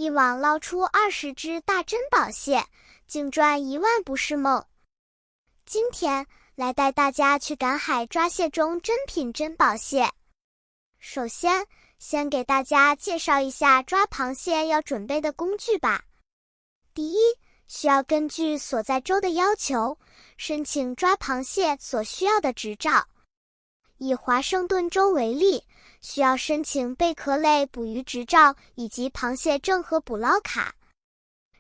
一网捞出20只大珍宝蟹，净赚1万不是梦。今天来带大家去赶海抓蟹中珍品珍宝蟹。首先给大家介绍一下抓螃蟹要准备的工具吧。第一，需要根据所在州的要求，申请抓螃蟹所需要的执照。以华盛顿州为例，需要申请贝壳类捕鱼执照以及螃蟹证和捕捞卡。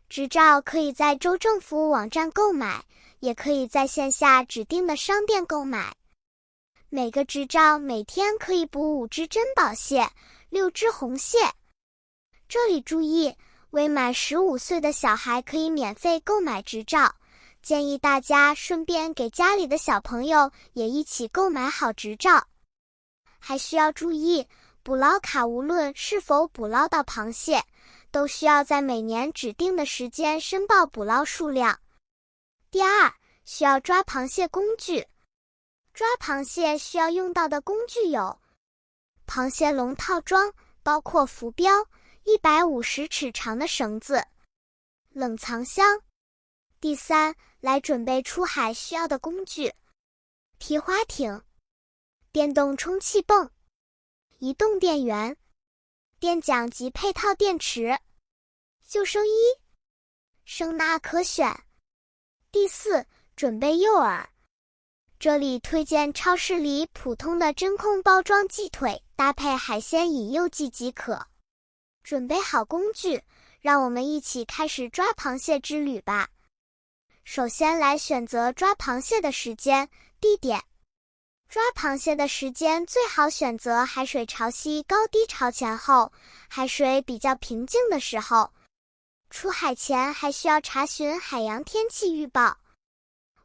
执照可以在州政府网站购买，也可以在线下指定的商店购买。每个执照每天可以捕5只珍宝蟹、6只红蟹。这里注意，未满15岁的小孩可以免费购买执照，建议大家顺便给家里的小朋友也一起购买好执照。还需要注意，捕捞卡无论是否捕捞到螃蟹，都需要在每年指定的时间申报捕捞数量。第二，需要抓螃蟹工具。抓螃蟹需要用到的工具有：螃蟹笼套装，包括浮标、150尺长的绳子、冷藏箱。第三，来准备出海需要的工具：皮划艇、电动充气泵、移动电源、电桨及配套电池、救生衣、声呐可选。第四，准备诱饵。这里推荐超市里普通的真空包装鸡腿，搭配海鲜引诱剂即可。准备好工具，让我们一起开始抓螃蟹之旅吧。首先来选择抓螃蟹的时间、地点。抓螃蟹的时间最好选择海水潮汐高低潮前后，海水比较平静的时候。出海前还需要查询海洋天气预报。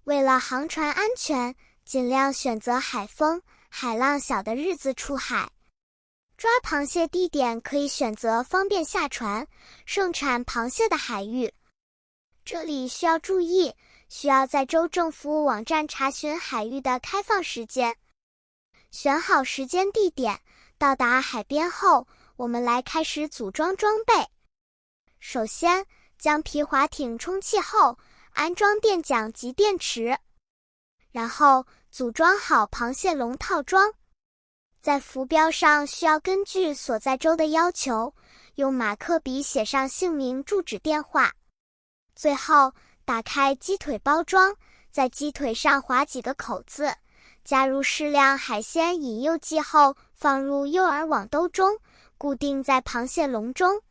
为了航船安全，尽量选择海风、海浪小的日子出海。抓螃蟹地点可以选择方便下船、盛产螃蟹的海域。这里需要注意，需要在州政府网站查询海域的开放时间。选好时间地点，到达海边后，我们来开始组装装备。首先，将皮划艇充气后，安装电桨及电池。然后，组装好螃蟹笼套装。在浮标上需要根据所在州的要求，用马克笔写上姓名、住址、电话。最后，打开鸡腿包装，在鸡腿上划几个口子，加入适量海鲜引诱剂后，放入诱饵网兜中，固定在螃蟹笼中。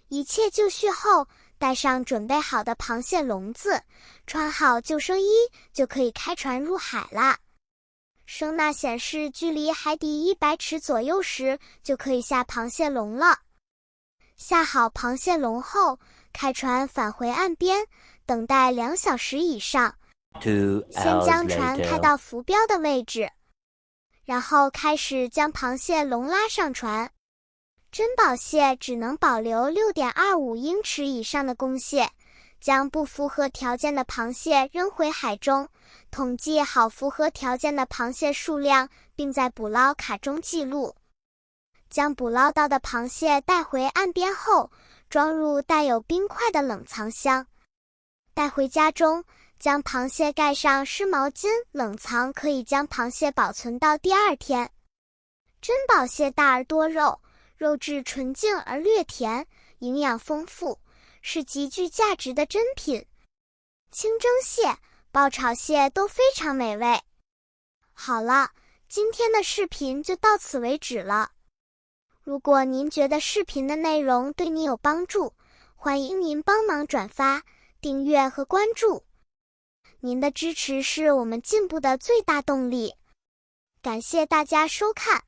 一切就绪后，带上准备好的螃蟹笼子，穿好救生衣，就可以开船入海啦。声呐显示距离海底100尺左右时，就可以下螃蟹笼了。下好螃蟹笼后，开船返回岸边，等待2小时以上。先将船开到浮标的位置，然后开始将螃蟹笼拉上船。珍宝蟹只能保留6.25英尺以上的公蟹，将不符合条件的螃蟹扔回海中，统计好符合条件的螃蟹数量，并在捕捞卡中记录。将捕捞到的螃蟹带回岸边后，装入带有冰块的冷藏箱。带回家中，将螃蟹盖上湿毛巾冷藏，可以将螃蟹保存到第2天。珍宝蟹大而多肉，肉质纯净而略甜，营养丰富，是极具价值的珍品。清蒸蟹、爆炒蟹都非常美味。好了，今天的视频就到此为止了。如果您觉得视频的内容对你有帮助，欢迎您帮忙转发、订阅和关注。您的支持是我们进步的最大动力。感谢大家收看。